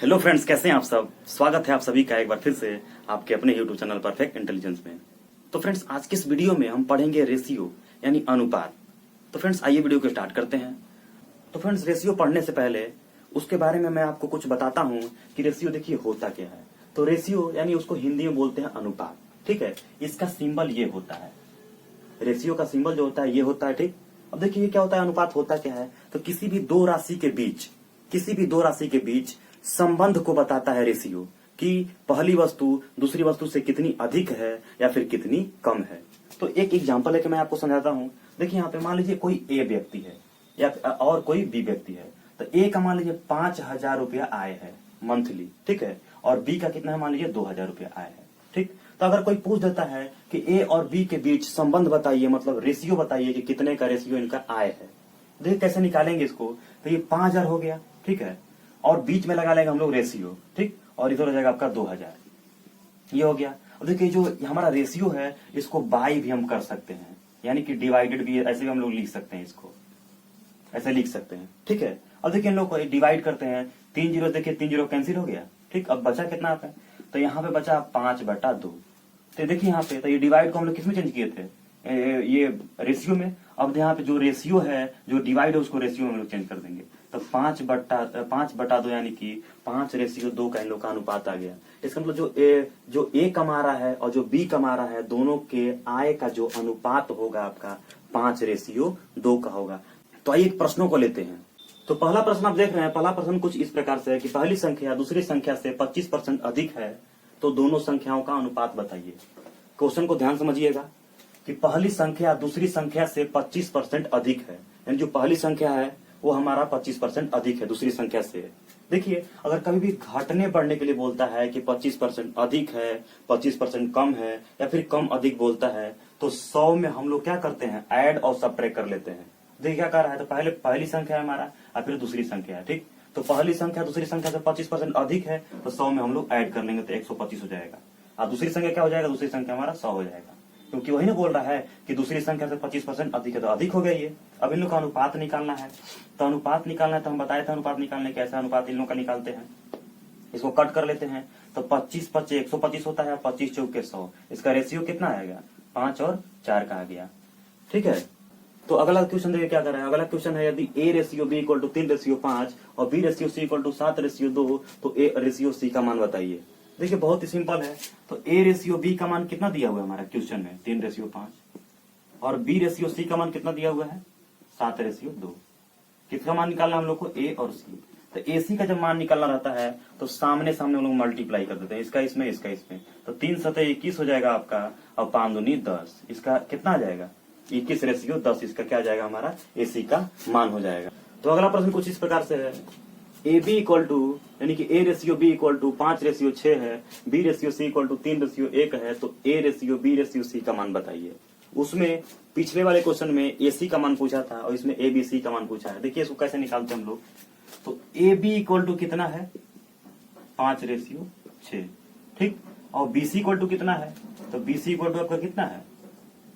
Hello friends, कैसे हैं आप सब। स्वागत है आप सभी का एक बार फिर से आपके अपने यूट्यूब चैनल परफेक्ट इंटेलिजेंस में। तो फ्रेंड्स, आज के इस वीडियो में हम पढ़ेंगे रेशियो यानी अनुपात। तो फ्रेंड्स, आइए वीडियो को स्टार्ट करते हैं। तो फ्रेंड्स, रेशियो पढ़ने से पहले उसके बारे में मैं आपको कुछ बताता हूँ कि रेशियो देखिए होता क्या है। तो रेशियो यानी उसको हिंदी में बोलते हैं अनुपात, ठीक है। इसका सिंबल ये होता है, रेशियो का सिंबल जो होता है ये होता है, ठीक। अब देखिए क्या होता है, अनुपात होता क्या है। तो किसी भी दो राशि के बीच संबंध को बताता है रेशियो, कि पहली वस्तु दूसरी वस्तु से कितनी अधिक है या फिर कितनी कम है। तो एक एग्जांपल है कि मैं आपको समझाता हूं। देखिए यहाँ पे मान लीजिए कोई ए व्यक्ति है या और कोई बी व्यक्ति है। तो ए का मान लीजिए 5,000 रुपया आय है मंथली, ठीक है। और बी का कितना है, मान लीजिए 2,000 रुपया आय है, ठीक। तो अगर कोई पूछ देता है कि ए और बी के बीच संबंध बताइए, मतलब रेशियो बताइए कि कितने का रेशियो इनका आय है। देखिए कैसे निकालेंगे इसको। तो ये 5,000 हो गया, ठीक है। और बीच में लगा लेंगे हम लोग रेशियो, ठीक। और इधर हो जाएगा आपका 2,000, ये हो गया। अब देखिए जो हमारा रेशियो है इसको बाई भी हम कर सकते हैं, यानी कि डिवाइडेड भी, ऐसे भी हम लोग लिख सकते हैं, इसको ऐसे लिख सकते हैं, ठीक है। अब देखिए इन लोग को डिवाइड करते हैं, 3 जीरो, देखिए 3 जीरो कैंसिल हो गया, ठीक। अब बचा कितना आप है, तो यहाँ पे बचा 5/2। तो देखिए यहाँ पे, तो ये डिवाइड को हम लोग किसमें चेंज किए थे, ये रेशियो में। अब यहाँ पे जो रेशियो है, जो डिवाइड है, उसको रेशियो में हम लोग चेंज कर देंगे। तो 5/2 यानी कि 5:2 का इन लोग का अनुपात आ गया। इसका मतलब जो ए कमा रहा है और जो बी कमा रहा है, दोनों के आय का जो अनुपात होगा आपका 5:2 का होगा। तो आइए प्रश्नों को लेते हैं। तो पहला प्रश्न आप देख रहे हैं, पहला प्रश्न कुछ इस प्रकार से है कि पहली संख्या दूसरी संख्या से 25% अधिक है, तो दोनों संख्याओं का अनुपात बताइए। क्वेश्चन को ध्यान समझिएगा कि पहली संख्या दूसरी संख्या से 25% अधिक है, यानी जो पहली संख्या है वो हमारा 25% अधिक है दूसरी संख्या से। देखिए अगर कभी भी घटने बढ़ने के लिए बोलता है कि 25% अधिक है, 25% कम है, या फिर कम अधिक बोलता है, तो 100 में हम लोग क्या करते हैं, ऐड और सबट्रैक्ट कर लेते हैं। देखिए क्या कर रहा है, तो पहले पहली संख्या है हमारा और फिर दूसरी संख्या है, ठीक। तो पहली संख्या दूसरी संख्या से 25% अधिक है, तो 100 में हम लोग ऐड कर लेंगे तो 125 हो जाएगा। और दूसरी संख्या क्या हो जाएगा, दूसरी संख्या हमारा 100 हो जाएगा, क्योंकि वही ना बोल रहा है कि दूसरी संख्या से 25% अधिक है, तो अधिक हो गया ये। अब इन लोग का अनुपात निकालना है। तो अनुपात निकालना है, तो हम बताए थे अनुपात निकालने कैसा अनुपात इन लोग का निकालते हैं। इसको कट कर लेते हैं, तो 25 25 125 होता है, 25 चौके 100। इसका रेशियो कितना आएगा, 5 और 4 का आ गया, ठीक है। तो अगला क्वेश्चन देखिए क्या कर रहा है। अगला क्वेश्चन है, यदि A ratio B equal to 3:5 और B ratio C equal to 7:2, तो ए रेशियो सी का मान बताइए। देखिए बहुत ही सिंपल है। तो ए रेशियो बी का मान कितना दिया हुआ है हमारा क्वेश्चन में, 3:5, और बी रेशियो सी का मान कितना दिया हुआ है, 7:2। किसका मान निकालना हम लोग को, ए और सी। तो ए सी का जब मान निकालना रहता है तो सामने सामने हम लोग मल्टीप्लाई कर देते हैं, इसका इसमें इसका इसमें। तो 3 सतह 21 हो जाएगा आपका, और 5 दूनी 10। इसका कितना आ जाएगा, 21:10। इसका क्या आ जाएगा, हमारा ए सी का मान हो जाएगा। तो अगला प्रश्न कुछ इस प्रकार से है, ए बी इक्वल टू, यानी कि A ratio B equal to 5:6 है, B ratio C equal to 3:1 है, तो A ratio B ratio C का मान बताइए। उसमें पिछले वाले क्वेश्चन में ए सी का मान पूछा था और इसमें ए बी सी का मान पूछा है। देखिए इसको कैसे निकालते हैं हम लोग। तो ए बी इक्वल टू कितना है, 5:6, ठीक। और बी सी इक्वल टू कितना है, तो बी सी इक्वल टू आपका कितना है,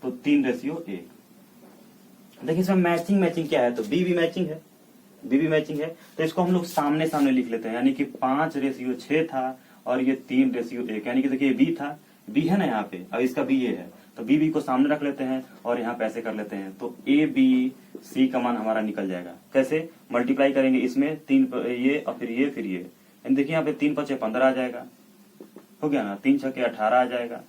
तो 3:1। देखिए इसमें मैचिंग क्या है, तो बी भी मैचिंग है, बी भी मैचिंग है। तो इसको हम लोग सामने सामने लिख लेते हैं, यानी कि 5:6 था और ये 3:1, यानी कि देखिए बी था, बी है ना यहाँ पे, अब इसका बी ये है, तो बी को सामने रख लेते हैं और यहाँ पे ऐसे कर लेते हैं। तो ए बी सी का मान हमारा निकल जाएगा। कैसे मल्टीप्लाई करेंगे, इसमें 3 ये और फिर ये फिर ये, देखिए यहाँ पे 3 5 15 आ जाएगा, हो गया ना। 3 6 18 आ जाएगा,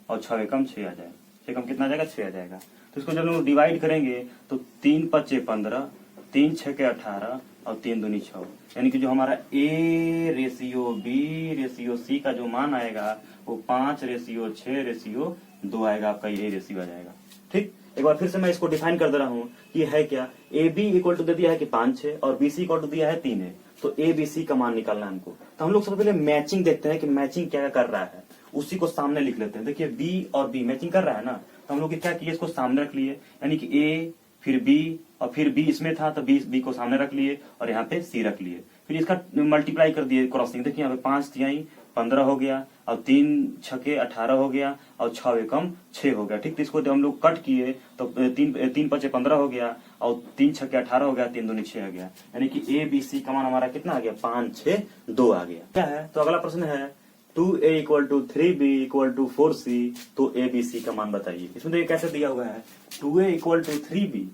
और 6 एकम 6 आ जाएगा। 6 कम कितना आ जाएगा, 6 आ जाएगा। तो इसको जब लोग डिवाइड करेंगे तो 3 5 15, 3 6 18 और 3 दूनी 6, यानी कि जो हमारा A ratio B ratio C का जो मान आएगा वो 5:6:2 आएगा, आपका ये रेशियो आ जाएगा, ठीक। एक बार फिर से मैं इसको डिफाइन कर दे रहा हूँ कि है क्या, ए बी इक्वल टू दे दिया है कि 5 6 और बी सी इक्वल टू दिया है 3 है। तो ए बी सी का मान निकालना है हमको। तो हम लोग सबसे पहले मैचिंग देखते हैं कि मैचिंग क्या कर रहा है, उसी को सामने लिख लेते हैं। देखिए बी और बी मैचिंग कर रहा है ना, तो हम लोग क्या किए, इसको सामने रख लिए, यानी कि ए फिर बी और फिर बी इसमें था तो बी को सामने रख लिए और यहाँ पे सी रख लिए। फिर इसका मल्टीप्लाई कर दिए क्रॉसिंग, देखिए यहाँ पे 5 तिहाई 15 हो गया, और 3 छके 18 हो गया, और 6 एकम 6 हो गया। ठीक, तो इसको जब हम लोग कट किए तो 3 पचे 15 हो गया, और 3 छके 18 हो गया, 3 दूनी 6 आ गया, यानी कि ए बी सी का मान हमारा कितना आ गया 5 6 2 आ गया। क्या है, तो अगला प्रश्न है 2a equal to 3b equal to 4c, तो ए बी सी का मान बताइए। इसमें देखिए कैसे दिया हुआ है 2a इक्वल टू 3b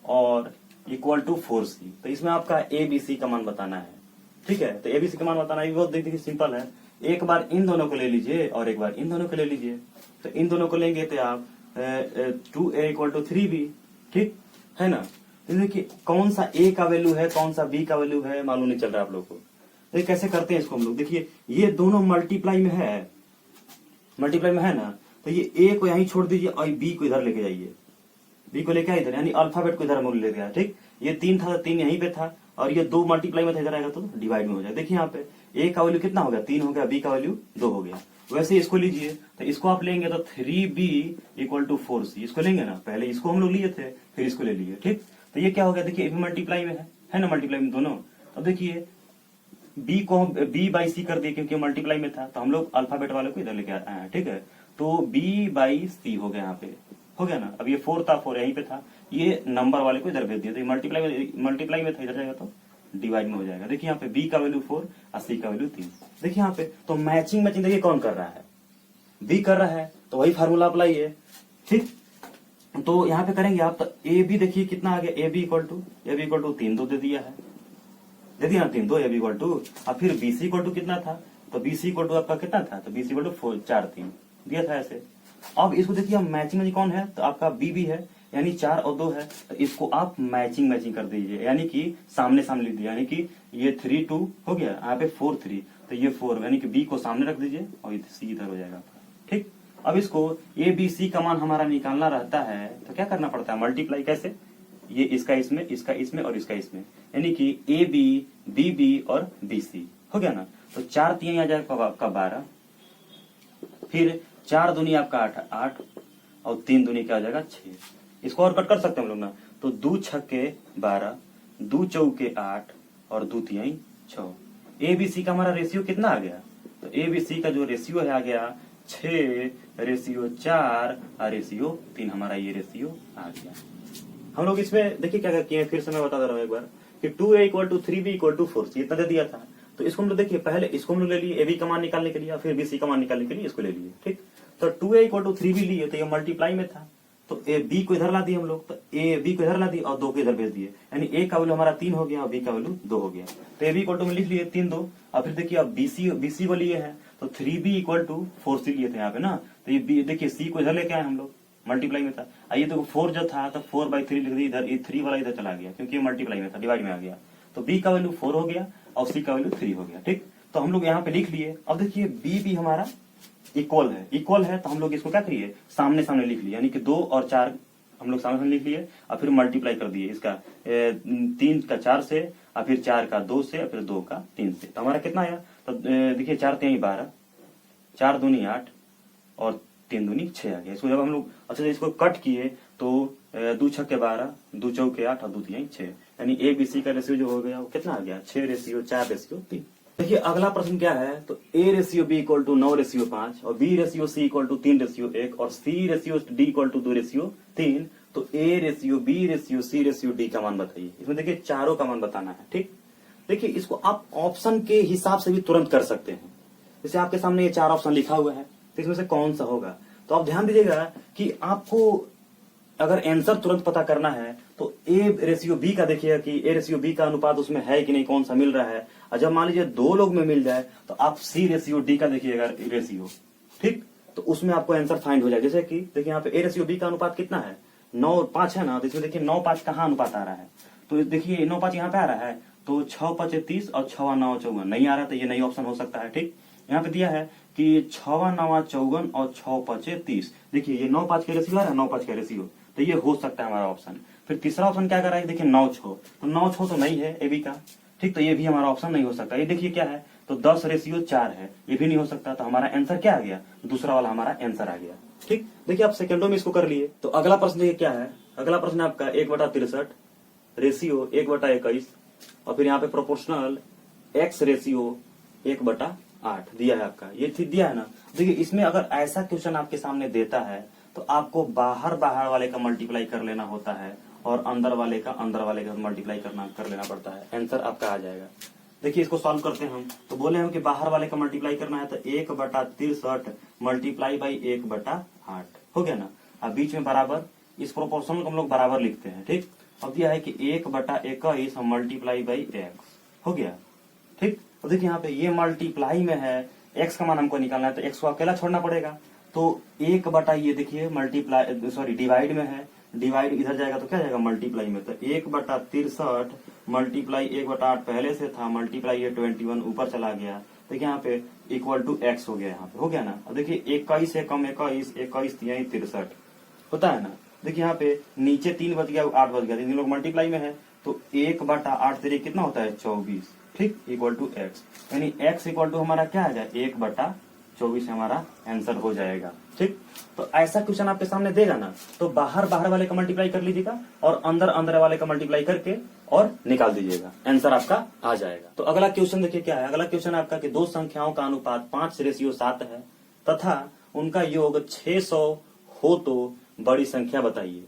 और इक्वल टू 4c, तो इसमें आपका ए बी सी का मान बताना है। ठीक है, तो ए बी सी का मान बताना है, बहुत देखिए सिंपल है। एक बार इन दोनों को ले लीजिए और एक बार इन दोनों को ले लीजिए। तो इन दोनों को लेंगे तो आप 2a इक्वल टू 3b, ठीक है ना। तो देखिए कौन सा a का वैल्यू है कौन सा b का वैल्यू है मालूम नहीं चल रहा आप लोग को। तो कैसे करते हैं इसको हम लोग, देखिए ये दोनों मल्टीप्लाई में है, मल्टीप्लाई में है ना, तो ये a को यहीं छोड़ दीजिए और b को इधर लेके जाइए, b को लेके इधर, यानी अल्फाबेट को इधर हम लेके आए। ठीक, ये 3 था, 3 यहीं पे था, और ये 2 मल्टीप्लाई में था, इधर आएगा तो डिवाइड में हो जाए। देखिए यहाँ पे a का वैल्यू कितना हो गया 3 हो गया, b का वैल्यू 2 हो गया। वैसे इसको लीजिए, तो इसको आप लेंगे तो 3b इक्वल टू 4c, इसको लेंगे ना, पहले इसको हम लोग लिए थे फिर इसको ले लिए। ठीक, तो ये क्या हो गया, देखिए मल्टीप्लाई में है ना, मल्टीप्लाई में दोनों। अब देखिए b को हम b बाई सी कर दिए क्योंकि मल्टीप्लाई में था, तो हम लोग अल्फाबेट वाले को इधर लेके आए हैं। ठीक है, तो b बाई सी हो गया, यहाँ पे हो गया ना। अब ये 4 था, 4 यहीं पे था, ये नंबर वाले को इधर भेज दिया, तो मल्टीप्लाई में था, इधर जाएगा तो डिवाइड में हो जाएगा। देखिए यहाँ पे b का वैल्यू 4 और c का वैल्यू 3। देखिए यहाँ पे तो मैचिंग देखिए कौन कर रहा है, b कर रहा है, तो वही फार्मूला अप्लाई है। ठीक, तो यहाँ पे करेंगे आप, तो ए बी देखिए कितना आ गया, ए बी इक्वल टू 3 2 दे दिया है, दे दिया 3 2 ए बी इक्वल टू। अब फिर बी सी इक्वल टू कितना था, तो बी सी इक्वल टू आपका कितना था, तो बी सी इक्वल टू 4 3 दिया था ऐसे। अब इसको देखिए मैचिंग में कौन है, तो आपका बी भी है, यानी 4 और 2 है, तो इसको आप मैचिंग कर दीजिए, यानी कि सामने सामने लिख दिए, यानी कि ये 3 2 हो गया, यहाँ पे 4 3, तो ये 4, यानी कि बी को सामने रख दीजिए और सी इधर हो जाएगा आपका। ठीक, अब इसको ए बी सी का मान हमारा निकालना रहता है, तो क्या करना पड़ता है, मल्टीप्लाई। कैसे, ये इसका इसमें, इसका इसमें और इसका इसमें, यानी कि ए बी बी बी और बी सी हो गया ना। तो 4 3 आ जाएगा आपका 12, फिर 4 दूनी आपका 8 और 3 दूनी क्या आ जाएगा 6। इसको और कट कर सकते हैं हम लोग ना, तो 2 छक्के 12 2 चौके 8 और 2 तिहाई 6। ए बी सी का हमारा रेशियो कितना आ गया, तो ए बी सी का जो रेशियो है आ गया 6:4 और रेशियो 3, हमारा ये रेशियो आ गया। हम लोग इसमें देखिए क्या किए, फिर से मैं बता दे रहा हूँ एक बार कि 2a equal to 3b equal to 4c इतना दे दिया था। तो इसको हम लोग देखिए पहले इसको हम लोग ले लिए ए बी का मान निकालने के लिए, फिर बी सी का मान निकालने के लिए इसको ले लिए। ठीक, तो 2a इक्वल टू 3b लिए, तो ये मल्टीप्लाई में था, तो ए बी को इधर ला दिए हम लोग, तो ए बी को इधर ला दिए और 2 को इधर भेज दिए, यानी ए का वैल्यू हमारा 3 हो गया और बी का वैल्यू 2 हो गया। तो ए बी इक्वल टू में लिख लिए 3 2, और फिर देखिए अब बीसी को लिए है, तो 3b इक्वल टू 4c लिए थे यहाँ पे ना, तो ये देखिए सी को इधर लेके आए हम लोग, मल्टीप्लाई में था। आइए देखो 4 जो था तो 4/3 लिख दी इधर, ये 3 वाला इधर चला गया क्योंकि ये मल्टीप्लाई में था, डिवाइड में आ गया, तो b का वैल्यू 4 हो गया और c का वैल्यू 3 हो गया। ठीक, तो हम लोग यहाँ पे लिख लिए। अब देखिए b भी हमारा इक्वल है, तो हम लोग इसको क्या करिए सामने सामने लिख लिए, यानी कि 2 और 4 हम लोग सामने सामने लिख लिए, और फिर मल्टीप्लाई कर दिए इसका 3 का 4 से, और फिर 4 का 2 से, और फिर 2 का 3 से, तो हमारा कितना आया, तो देखिए 4 3 12 4 दूनी 8 और 3 दूनी 6 आ गया। इसको जब हम लोग अच्छा इसको कट किए तो 2 छक्के 12 2 चौके 8 और 2 तिहाई 6, यानी ए बी सी का रेशियो जो हो गया वो कितना आ गया 6:4:3। देखिए अगला प्रश्न क्या है, तो a ratio b equal to 9:5 और b ratio c equal to 3:1 और c ratio d equal to 2:3, तो a ratio b ratio c ratio d का मान बताइए। इसमें देखिए चारों का मान बताना है। ठीक, देखिए इसको आप ऑप्शन के हिसाब से भी तुरंत कर सकते हैं, जैसे आपके सामने ये 4 ऑप्शन लिखा हुआ है, तो इसमें से कौन सा होगा, तो आप ध्यान दीजिएगा कि आपको अगर आंसर तुरंत पता करना है तो ए रेशियो बी का देखिएगा कि ए रेशियो बी का अनुपात उसमें है कि नहीं, कौन सा मिल रहा है, और जब मान लीजिए 2 लोग में मिल जाए तो आप सी रेशियो डी का देखिएगा रेशियो। ठीक, तो उसमें आपको आंसर फाइंड हो जाए। जैसे कि देखिए यहाँ पे ए रेशियो बी का अनुपात कितना है 9:5 है ना, तो इसमें देखिए 9:5 कहाँ अनुपात आ रहा है, तो देखिए 9:5 यहाँ पे आ रहा है, तो 6 5 30 और 6 9 54 नहीं आ रहा, तो ये नई ऑप्शन हो सकता है। ठीक, यहाँ पे दिया है कि 6 9 54 और 6 5 30, देखिए ये 9:5 के रेशियो आ रहा है, 9:5 के रेशियो, तो ये हो सकता है हमारा ऑप्शन। फिर तीसरा ऑप्शन क्या कर रहा है, देखिए 9 6, तो 9 6 तो नहीं है ए बी का। ठीक, तो ये भी हमारा ऑप्शन नहीं हो सकता। ये देखिए क्या है, तो 10:4 है, ये भी नहीं हो सकता, तो हमारा आंसर क्या आ गया, दूसरा वाला हमारा आंसर आ गया। ठीक, देखिए आप सेकंडों में इसको कर लिए। तो अगला प्रश्न देखिए क्या है, अगला प्रश्न आपका 1/63 रेशियो 1/21 और फिर यहाँ पे प्रोपोर्शनल x रेशियो 1/8 दिया है आपका, ये दिया है ना। देखिए इसमें अगर ऐसा क्वेश्चन आपके सामने देता है तो आपको बाहर वाले का मल्टीप्लाई कर लेना होता है और अंदर वाले का मल्टीप्लाई कर लेना पड़ता है, आंसर आपका आ जाएगा। देखिए इसको सॉल्व करते हैं हम, तो बोले हम कि बाहर वाले का मल्टीप्लाई करना है तो 1/63 मल्टीप्लाई बाई 1/8 हो गया ना। अब बीच में बराबर, इस प्रोपोर्शनल को हम लोग बराबर लिखते हैं, ठीक। अब दिया है कि 1/21 मल्टीप्लाई बाई x हो गया, ठीक। तो देखिए यहाँ पे ये मल्टीप्लाई में है, x का मान हमको निकालना है तो x को अकेला छोड़ना पड़ेगा। तो 1 ये देखिए मल्टीप्लाई सॉरी डिवाइड में है, डिवाइड इधर जाएगा तो क्या जाएगा मल्टीप्लाई में, तो 1/63 मल्टीप्लाई 1/8 पहले से था, मल्टीप्लाई ये 21 ऊपर चला गया, देखिए यहाँ पे इक्वल टू x हो गया, यहाँ पे हो गया ना। अब देखिए 21 से कम 21, 21 तिहाई 63 होता है ना। देखिए यहाँ पे नीचे 3 बच गया 8 बच गया, तीन लोग मल्टीप्लाई में है तो 1/8 तेरे कितना होता है 24, ठीक, इक्वल टू x, यानी x इक्वल टू हमारा क्या आ जाए 1/24 हमारा आंसर हो जाएगा, ठीक। तो ऐसा क्वेश्चन आपके सामने देगा ना तो बाहर वाले का मल्टीप्लाई कर लीजिएगा और अंदर वाले का मल्टीप्लाई करके और निकाल दीजिएगा, आंसर आपका आ जाएगा। तो अगला क्वेश्चन देखिए क्या है, अगला क्वेश्चन आपका कि दो संख्याओं का अनुपात 5:7 है तथा उनका योग 600 हो तो बड़ी संख्या बताइए।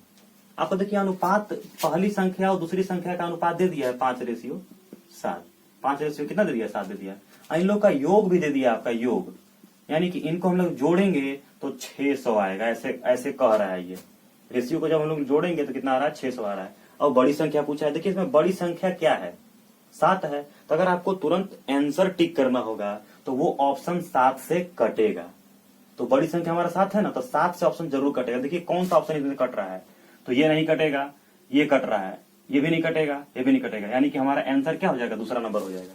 आपको देखिए अनुपात पहली संख्या और दूसरी संख्या का अनुपात दे दिया है 5:7, 5 कितना दे दिया 7 दे दिया, इन लोग का योग भी दे दिया आपका योग, यानी कि इनको हम लोग जोड़ेंगे तो 600 आएगा, ऐसे कह रहा है ये रेशियो को जब हम लोग जोड़ेंगे तो कितना आ रहा है 600 आ रहा है। और बड़ी संख्या पूछा है, देखिए इसमें बड़ी संख्या क्या है 7 है, तो अगर आपको तुरंत आंसर टिक करना होगा तो वो ऑप्शन 7 से कटेगा। तो बड़ी संख्या हमारा 7 है ना, तो 7 से ऑप्शन जरूर कटेगा। देखिए कौन सा ऑप्शन इसमें कट रहा है, तो ये नहीं कटेगा, ये कट रहा है, ये भी नहीं कटेगा, ये भी नहीं कटेगा, यानी कि हमारा आंसर क्या हो जाएगा दूसरा नंबर हो जाएगा।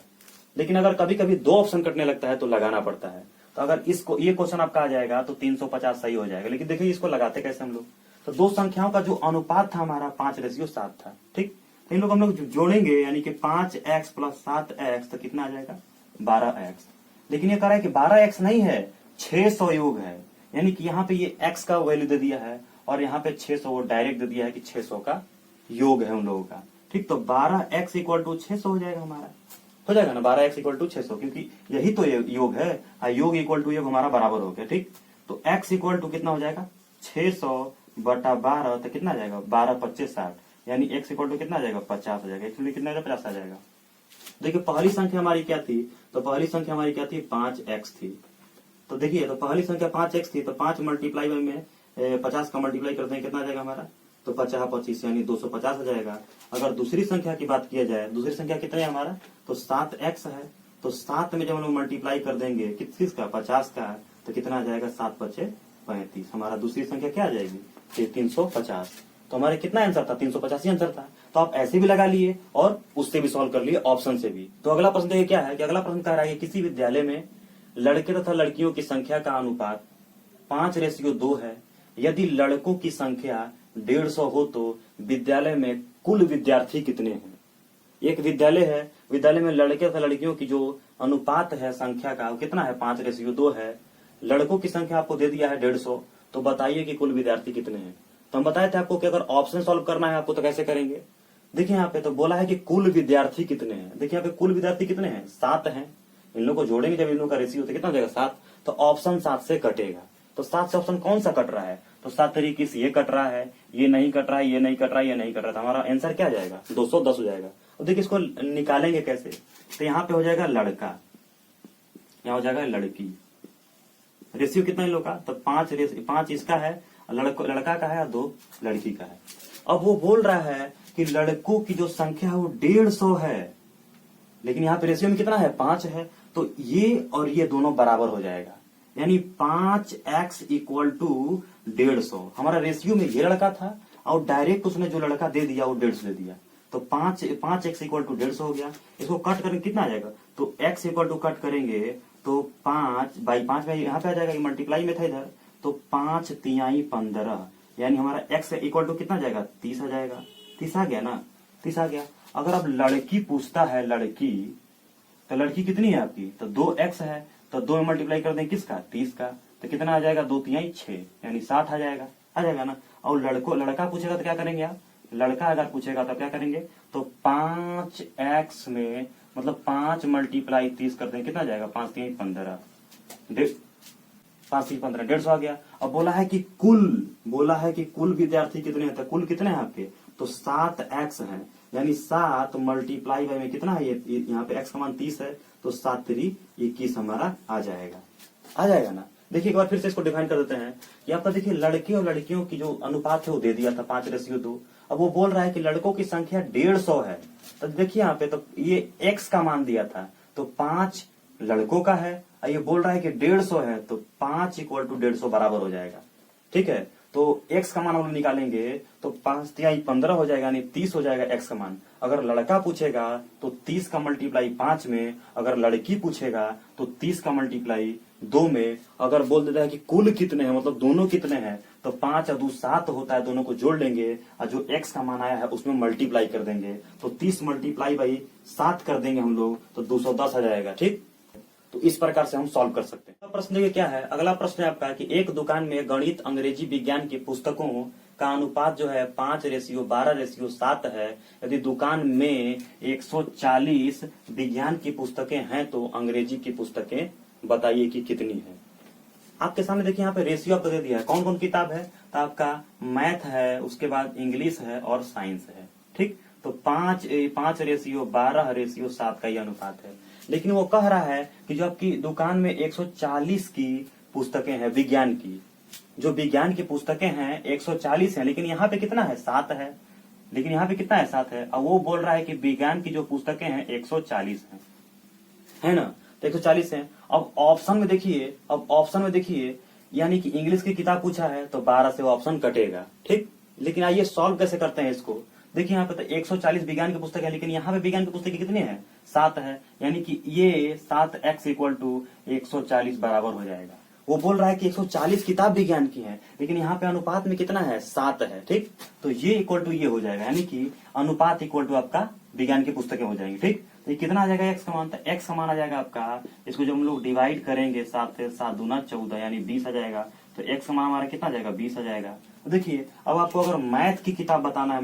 लेकिन अगर कभी कभी 2 ऑप्शन कटने लगता है तो लगाना पड़ता है, तो अगर इसको ये क्वेश्चन आपका आ जाएगा तो 350 सही हो जाएगा। लेकिन देखिए इसको लगाते कैसे हम लोग, तो दो संख्याओं का जो अनुपात था हमारा 5:7 था, ठीक। तो इन लोग हम लोग जोड़ेंगे यानी कि 5x + 7x तो कितना आ जाएगा 12x। लेकिन ये कह रहा है कि 12x नहीं है 600 योग है, यानी कि यहाँ पे ये x का वैल्यू दे दिया है और यहाँ पे 600 वो डायरेक्ट दे दिया है कि 600 का योग है उन लोगों का, ठीक। तो 12x = 600 हो जाएगा हमारा, हो जाएगा ना 12x = 600, क्योंकि यही तो योग है, योग इक्वल टू योग हमारा बराबर हो गया, ठीक। तो x = कितना हो जाएगा 600/12 तो कितना आ जाएगा 12×25 60, यानी x = कितना आ जाएगा 50 हो जाएगा, एक्चुअली कितना 50 आ जाएगा। देखिए पहली संख्या हमारी क्या थी, तो पहली संख्या हमारी क्या थी 5x थी, तो देखिए तो पहली संख्या 5x थी, तो 5 मल्टीप्लाई में 50 का मल्टीप्लाई करते हैं कितना आ जाएगा हमारा, तो 50×25 यानी 250 आ जाएगा। अगर दूसरी संख्या की बात किया जाए, दूसरी संख्या कितना है हमारा, तो 7x है, तो 7 में जब हम लोग मल्टीप्लाई कर देंगे किस का 50 का, तो कितना आ जाएगा 7×5 = 35, हमारा दूसरी संख्या क्या आ जाएगी 350। तो हमारे कितना आंसर था 350 ही आंसर था। तो आप ऐसे भी लगा लिए और उससे भी सॉल्व कर लिए, ऑप्शन से भी। तो अगला प्रश्न देखिए क्या है कि अगला प्रश्न कह रहा है किसी विद्यालय में लड़के तथा लड़कियों की संख्या का अनुपात 5:2 है, यदि लड़कों की संख्या 150 हो तो विद्यालय में कुल विद्यार्थी कितने हैं। एक विद्यालय है, विद्यालय में लड़के तथा लड़कियों की जो अनुपात है संख्या का वो कितना है 5:2 है, लड़कों की संख्या आपको दे दिया है 150, तो बताइए कि कुल विद्यार्थी कितने हैं। तो हम बताए थे आपको कि अगर ऑप्शन सॉल्व करना है आपको तो कैसे करेंगे। देखिए यहाँ पे तो बोला है कि कुल विद्यार्थी कितने हैं, देखिए यहाँ पे कुल विद्यार्थी कितने हैं 7 हैं, इन लोगों को जोड़ेंगे जब इन लोगों का रेशियो तो कितना हो जाएगा 7, तो ऑप्शन 7 से कटेगा। तो 7 से ऑप्शन कौन सा कट रहा है, तो 7 तरीके से ये कट रहा है, ये नहीं कट रहा है, ये नहीं कट रहा है, ये नहीं कट रहा था, हमारा आंसर क्या आ जाएगा 210 हो जाएगा। अब देखिए इसको निकालेंगे कैसे, तो यहाँ पे हो जाएगा लड़का, यहाँ हो जाएगा लड़की, रेशियो कितना इन लोग का, तो 5 इसका है, लड़का का है और 2 लड़की का है। अब वो बोल रहा है कि लड़कों की जो संख्या है वो 150 है, लेकिन यहाँ पे रेशियो में कितना है 5 है, तो ये और ये दोनों बराबर हो जाएगा, यानी 5x = 150। हमारा रेशियो में ये लड़का था और डायरेक्ट उसने जो लड़का दे दिया वो 150 दे दिया, तो 5x = 150 हो गया। इसको कट करेंगे कितना आ जाएगा, तो x = कट करेंगे तो 5/5 में यहाँ पे आ जाएगा, मल्टीप्लाई में था इधर, तो 5 तिहाई 15, यानी हमारा x = कितना आ जाएगा 30 आ जाएगा, 30 आ गया ना, 30 आ गया। अगर अब लड़की पूछता है लड़की, तो लड़की कितनी है आपकी, तो 2x है, तो 2 में मल्टीप्लाई कर दें किसका 30 का, तो कितना आ जाएगा 2 तिहाई 6 यानी 60 आ जाएगा ना। और लड़का पूछेगा तो क्या करेंगे आप, लड़का अगर पूछेगा तो क्या करेंगे, तो 5x में मतलब 5 मल्टीप्लाई 30 करते हैं, कितना जाएगा? 5 3 15, 5 3 15, 150 आ गया। अब बोला है कि कुल विद्यार्थी कितने हैं, तो कुल कितने हैं आपके? तो 7x है, यानी 7 मल्टीप्लाई बाई में कितना है? ये यहाँ पे x का मान 30 है, तो 7 3 21 हमारा आ जाएगा ना। देखिए एक बार फिर से इसको डिफाइन कर देते हैं कि आपका देखिए लड़के और लड़कियों की जो अनुपात है वो दे दिया था 5:2। अब वो बोल रहा है कि लड़कों की संख्या 150 है, तो देखिए यहाँ पे तो ये x का मान दिया था, तो 5 लड़कों का है, और ये बोल रहा है कि 150 है, तो 5 = 150 बराबर हो जाएगा। ठीक है, तो x का मान हम लोग निकालेंगे तो 5 3 15 हो जाएगा, यानी 30 हो जाएगा x का मान। अगर लड़का पूछेगा तो 30 का मल्टीप्लाई 5 में, अगर लड़की पूछेगा तो 30 का मल्टीप्लाई 2 में। अगर बोल देता है कि कुल कितने हैं, मतलब दोनों कितने हैं, तो 5 और 2 7 होता है, दोनों को जोड़ लेंगे और जो x का मान आया है उसमें मल्टीप्लाई कर देंगे, तो 30 मल्टीप्लाई बाई 7 कर देंगे हम लोग, तो 210 आ जाएगा। ठीक, तो इस प्रकार से हम सॉल्व कर सकते हैं। अगला प्रश्न देखिए क्या है। अगला प्रश्न है आपका कि एक दुकान में गणित, अंग्रेजी, विज्ञान की पुस्तकों का अनुपात जो है 5:12:7 है। यदि दुकान में 140 विज्ञान की पुस्तकें हैं तो अंग्रेजी की पुस्तकें बताइए कि कितनी है। आपके सामने देखिए यहाँ पे रेशियो आपको दे दिया है, कौन कौन किताब है, तो आपका मैथ है, उसके बाद इंग्लिश है और साइंस है। ठीक, तो 5:12:7 का ये अनुपात है। लेकिन वो कह रहा है कि जो आपकी दुकान में 140 की पुस्तकें हैं विज्ञान की, जो विज्ञान की पुस्तकें हैं 140 है, लेकिन यहाँ पे कितना है? 7 है। लेकिन यहाँ पे कितना है? 7 है। और वो बोल रहा है कि विज्ञान की जो पुस्तकें हैं 140 है ना, तो 140 है। अब ऑप्शन में देखिए, यानी कि इंग्लिश की किताब पूछा है तो 12 से वो ऑप्शन कटेगा। ठीक, लेकिन आइए सॉल्व कैसे करते हैं इसको। देखिए यहाँ पे तो 140 विज्ञान की पुस्तक है, लेकिन यहाँ पे विज्ञान की पुस्तकें कितनी है? 7 है, यानी कि ये 7x = 140 बराबर हो जाएगा। वो बोल रहा है कि 140 किताब विज्ञान की है, लेकिन यहाँ पे अनुपात में कितना है? 7 है। ठीक, तो ये इक्वल टू ये हो जाएगा, यानी कि अनुपात इक्वल टू आपका विज्ञान की पुस्तकें हो जाएंगी। ठीक, तो ये कितना आ जाएगा? x का मान, तो x का मान आ जाएगा आपका, इसको जब हम लोग डिवाइड करेंगे 7 से 7 दूना 14, यानी 20 आ जाएगा। तो x का मान हमारा कितना आ जाएगा? 20 आ जाएगा। तो देखिए अब आपको अगर मैथ की किताब बताना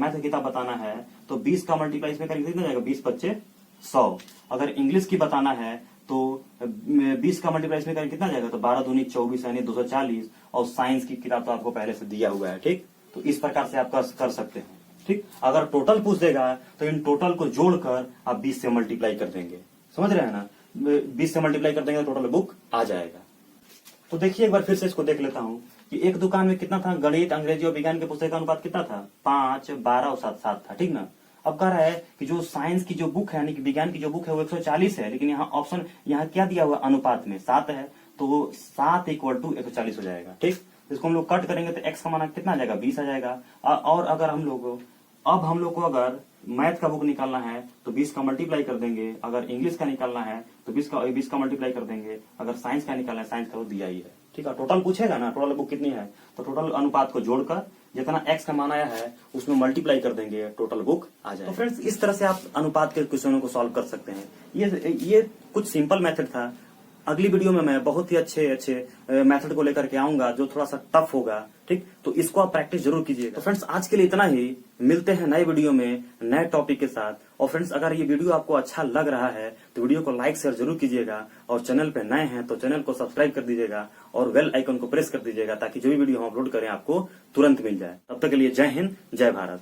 है, तो 20 का मल्टीप्लाई इसमें करेंगे कितना जाएगा? 20 × 5 = 100। अगर इंग्लिश की बताना है तो 20 का मल्टीप्लाई इसमें करेंगे कितना जाएगा? तो 12 दूनी 24, यानी 240। और साइंस की किताब तो आपको पहले से दिया हुआ है। ठीक, तो इस प्रकार से आप कर सकते हैं। ठीक, अगर टोटल पूछ देगा तो इन टोटल को जोड़कर आप 20 से मल्टीप्लाई कर देंगे, समझ रहे हैं ना? 20 से मल्टीप्लाई कर देंगे तो टोटल बुक आ जाएगा। तो देखिए एक बार फिर से इसको देख लेता हूँ कि एक दुकान में कितना था? गणित, अंग्रेजी और विज्ञान के पुस्तक का अनुपात कितना था? 5 12 और 7 7 था। ठीक ना। अब कह रहा है कि जो साइंस की जो बुक है, यानी कि विज्ञान की जो बुक है वो 140 है, लेकिन यहाँ ऑप्शन यहाँ क्या दिया हुआ? अनुपात में 7 है, तो 7 = 140 हो जाएगा। ठीक, इसको हम लोग कट करेंगे तो x का मान कितना आ जाएगा? 20 आ जाएगा। और अगर हम लोग को अगर मैथ का बुक निकालना है तो 20 का मल्टीप्लाई कर देंगे, अगर इंग्लिश का निकालना है तो 20 का मल्टीप्लाई कर देंगे, अगर साइंस का निकालना है, साइंस का तो दिया ही है। ठीक है, टोटल पूछेगा ना, टोटल बुक कितनी है, तो टोटल अनुपात को जोड़कर जितना x का मान आया है उसमें मल्टीप्लाई कर देंगे, टोटल बुक आ जाएगा। तो फ्रेंड्स इस तरह से आप अनुपात के क्वेश्चनों को सॉल्व कर सकते हैं। ये कुछ सिंपल मेथड था। अगली वीडियो में मैं बहुत ही अच्छे मेथड को लेकर के आऊंगा जो थोड़ा सा टफ होगा। ठीक, तो इसको आप प्रैक्टिस जरूर कीजिएगा। तो फ्रेंड्स आज के लिए इतना ही, मिलते हैं नए वीडियो में नए टॉपिक के साथ। और फ्रेंड्स अगर ये वीडियो आपको अच्छा लग रहा है तो वीडियो को लाइक शेयर जरूर कीजिएगा, और चैनल पे नए हैं तो चैनल को सब्सक्राइब कर दीजिएगा और बेल आइकन को प्रेस कर दीजिएगा, ताकि जो भी वीडियो हम अपलोड करें आपको तुरंत मिल जाए। तब तक के लिए जय हिंद, जय भारत।